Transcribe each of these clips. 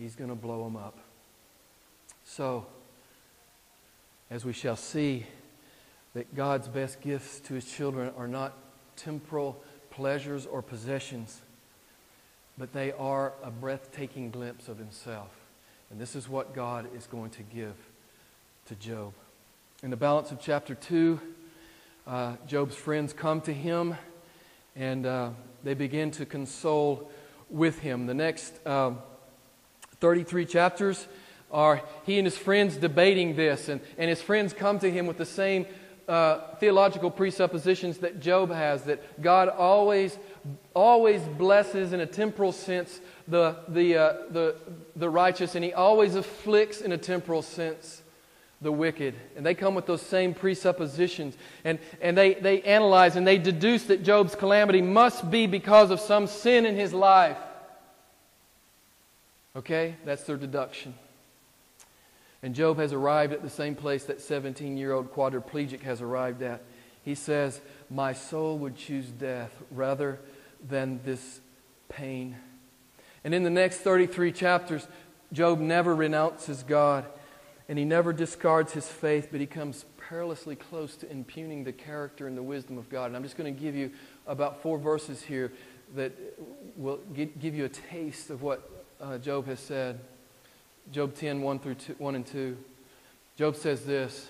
He's going to blow them up. So, as we shall see, that God's best gifts to His children are not temporal pleasures or possessions, but they are a breathtaking glimpse of Himself. And this is what God is going to give to Job. In the balance of chapter 2, Job's friends come to him and they begin to console with him. The next 33 chapters are he and his friends debating this, and his friends come to him with the same theological presuppositions that Job has, that God always blesses in a temporal sense the righteous, and He always afflicts in a temporal sense the wicked. And they come with those same presuppositions, and they analyze and they deduce that Job's calamity must be because of some sin in his life. Okay? That's their deduction. And Job has arrived at the same place that 17-year-old quadriplegic has arrived at. He says, "My soul would choose death rather than this pain." And in the next 33 chapters, Job never renounces God, and he never discards his faith, but he comes perilously close to impugning the character and the wisdom of God. And I'm just going to give you about 4 verses here that will give you a taste of what Job has said. Job 10, 1 and 2. Job says this,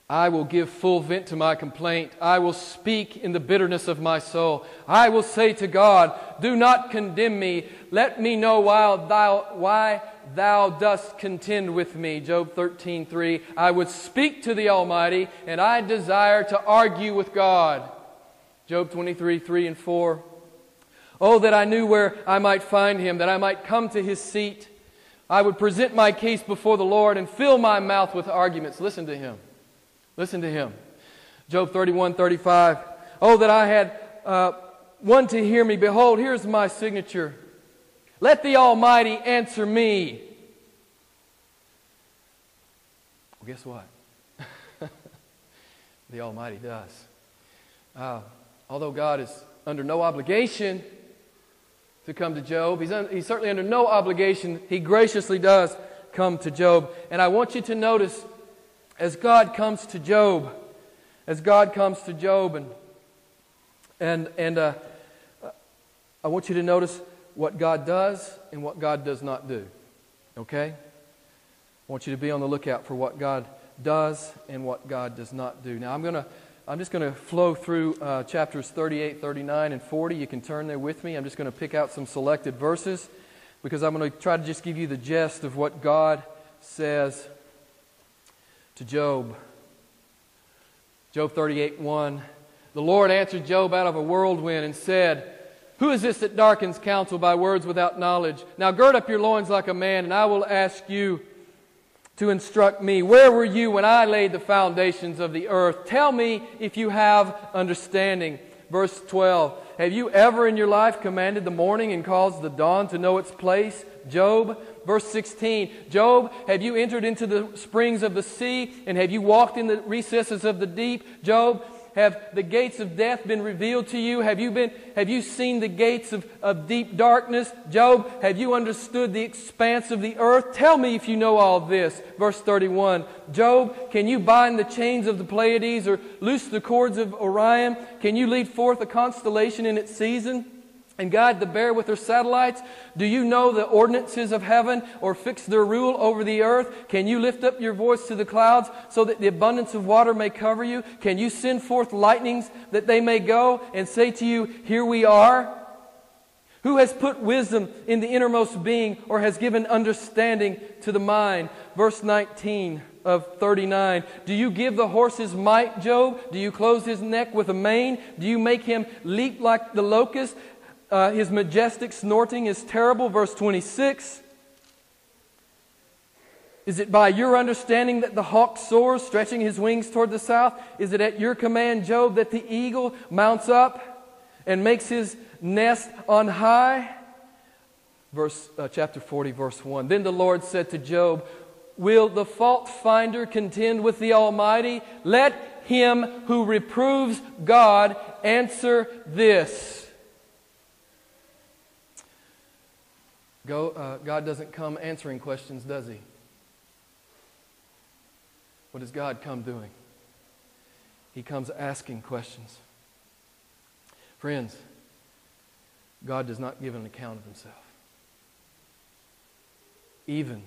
"I will give full vent to my complaint. I will speak in the bitterness of my soul. I will say to God, do not condemn me. Let me know why thou dost contend with me." Job 13:3. "I would speak to the Almighty, and I desire to argue with God." Job 23:3 and 4. "Oh, that I knew where I might find Him, that I might come to His seat. I would present my case before the Lord and fill my mouth with arguments." Listen to him. Listen to him. Job 31:35. "Oh, that I had one to hear me. Behold, here's my signature. Let the Almighty answer me." Well, guess what? The Almighty does. Although God is under no obligation to come to Job, He's certainly under no obligation. He graciously does come to Job. And I want you to notice, as God comes to Job, and I want you to notice what God does and what God does not do. Okay? I want you to be on the lookout for what God does and what God does not do. Now I'm just going to flow through chapters 38, 39, and 40. You can turn there with me. I'm just going to pick out some selected verses because I'm going to try to just give you the gist of what God says to Job. Job 38:1. "The Lord answered Job out of a whirlwind and said, Who is this that darkens counsel by words without knowledge? Now gird up your loins like a man, and I will ask you to instruct me. Where were you when I laid the foundations of the earth? Tell me if you have understanding." Verse 12. "Have you ever in your life commanded the morning and caused the dawn to know its place? Job." Verse 16. "Job, have you entered into the springs of the sea, and have you walked in the recesses of the deep? Job, have the gates of death been revealed to you? Have you seen the gates of deep darkness? Job, have you understood the expanse of the earth? Tell me if you know all this." Verse 31. "Job, can you bind the chains of the Pleiades or loose the cords of Orion? Can you lead forth a constellation in its season and guide the bear with her satellites? Do you know the ordinances of heaven or fix their rule over the earth? Can you lift up your voice to the clouds so that the abundance of water may cover you? Can you send forth lightnings that they may go and say to you, Here we are? Who has put wisdom in the innermost being or has given understanding to the mind?" Verse 19 of 39. "Do you give the horse his might, Job? Do you close his neck with a mane? Do you make him leap like the locust? His majestic snorting is terrible." Verse 26. "Is it by your understanding that the hawk soars, stretching his wings toward the south? Is it at your command, Job, that the eagle mounts up and makes his nest on high?" Chapter 40, verse 1. "Then the Lord said to Job, Will the fault finder contend with the Almighty? Let him who reproves God answer this." God doesn't come answering questions, does He? What does God come doing? He comes asking questions. Friends, God does not give an account of Himself, even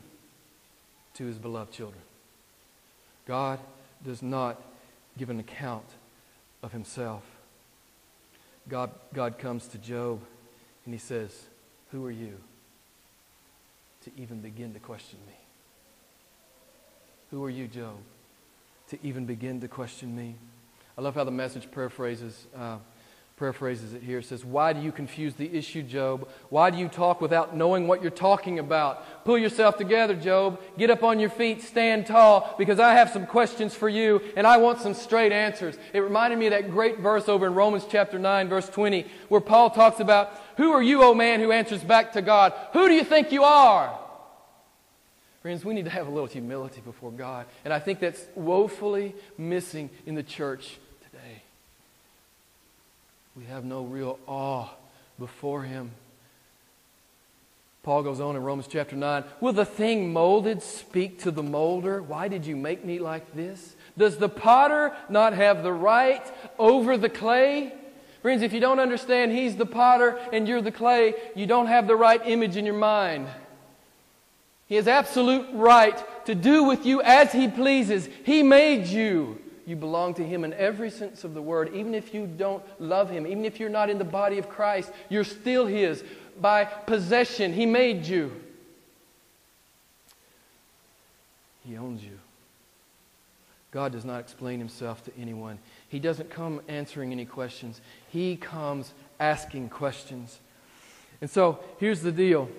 to His beloved children. God does not give an account of Himself. God comes to Job and He says, "Who are you to even begin to question me? Who are you, Job, to even begin to question me?" I love how the Message paraphrases it here. It says, "Why do you confuse the issue, Job? Why do you talk without knowing what you're talking about? Pull yourself together, Job. Get up on your feet, stand tall, because I have some questions for you, and I want some straight answers." It reminded me of that great verse over in Romans chapter 9, verse 20, where Paul talks about, "Who are you, O man, who answers back to God? Who do you think you are?" Friends, we need to have a little humility before God, and I think that's woefully missing in the church today. We have no real awe before Him. Paul goes on in Romans chapter 9, "Will the thing molded speak to the molder? Why did you make me like this? Does the potter not have the right over the clay?" Friends, if you don't understand He's the potter and you're the clay, you don't have the right image in your mind. He has absolute right to do with you as He pleases. He made you. You belong to Him in every sense of the word. Even if you don't love Him, even if you're not in the body of Christ, you're still His. By possession, He made you. He owns you. God does not explain Himself to anyone. He doesn't come answering any questions. He comes asking questions. And so, here's the deal.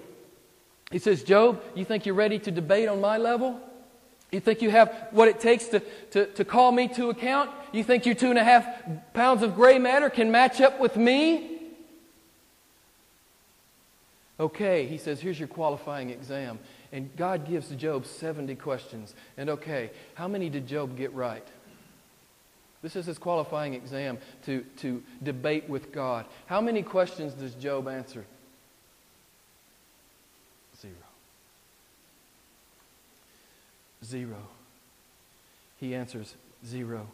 He says, "Job, you think you're ready to debate on my level? You think you have what it takes to call me to account? You think your 2.5 pounds of gray matter can match up with me?" Okay, he says, here's your qualifying exam. And God gives Job 70 questions. And okay, how many did Job get right? This is his qualifying exam to debate with God. How many questions does Job answer? 0. He answers 0.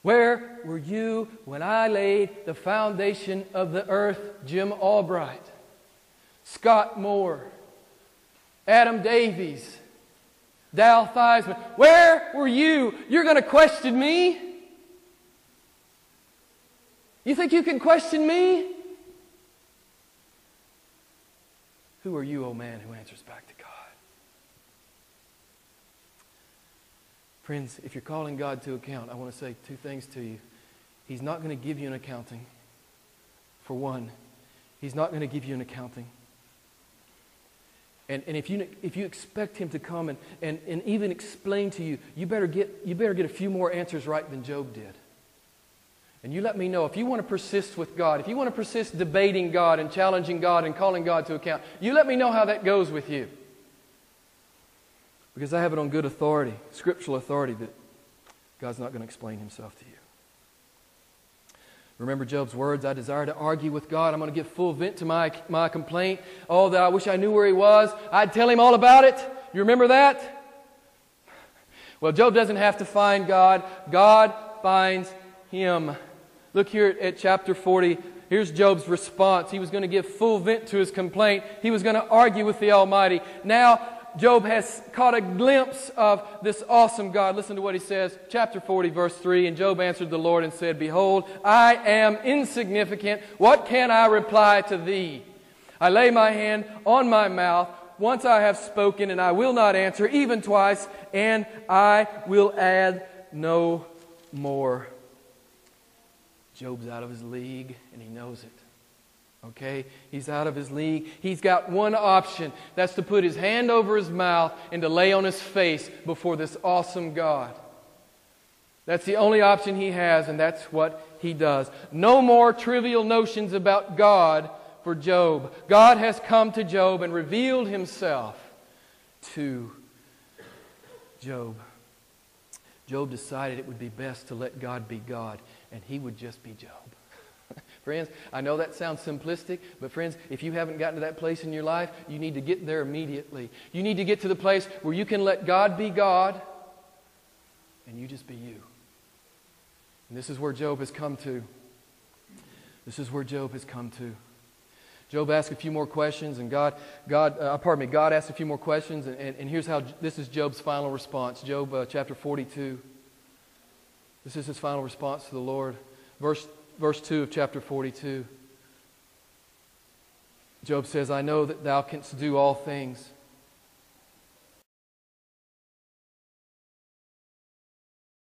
"Where were you when I laid the foundation of the earth?" Jim Albright, Scott Moore, Adam Davies, Dal Theismann. Where were you? You're going to question me? You think you can question me? Who are you, O man, who answers back to God? Friends, if you're calling God to account, I want to say 2 things to you. He's not going to give you an accounting. For one, He's not going to give you an accounting. And if you expect Him to come and even explain to you, you better get a few more answers right than Job did. And you let me know, if you want to persist with God, if you want to persist debating God and challenging God and calling God to account, you let me know how that goes with you. Because I have it on good authority, scriptural authority, that God's not going to explain Himself to you. Remember Job's words, "I desire to argue with God. I'm going to give full vent to my complaint. Oh, that I wish I knew where He was. I'd tell Him all about it." You remember that? Well, Job doesn't have to find God. God finds him. Look here at chapter 40. Here's Job's response. He was going to give full vent to his complaint. He was going to argue with the Almighty. Now, Job has caught a glimpse of this awesome God. Listen to what he says. Chapter 40, verse 3. "And Job answered the Lord and said, Behold, I am insignificant. What can I reply to thee? I lay my hand on my mouth. Once I have spoken, and I will not answer, even twice, and I will add no more." Job's out of his league, and he knows it. Okay? He's out of his league. He's got one option. That's to put his hand over his mouth and to lay on his face before this awesome God. That's the only option he has, and that's what he does. No more trivial notions about God for Job. God has come to Job and revealed Himself to Job. Job decided it would be best to let God be God, and he would just be Job. Friends, I know that sounds simplistic, but friends, if you haven't gotten to that place in your life, you need to get there immediately. You need to get to the place where you can let God be God and you just be you. And this is where Job has come to. This is where Job has come to. Job asked a few more questions, and God asked a few more questions, and here's how, this is Job's final response. Job chapter 42. This is his final response to the Lord. Verse 2 of chapter 42. Job says, I know that thou canst do all things,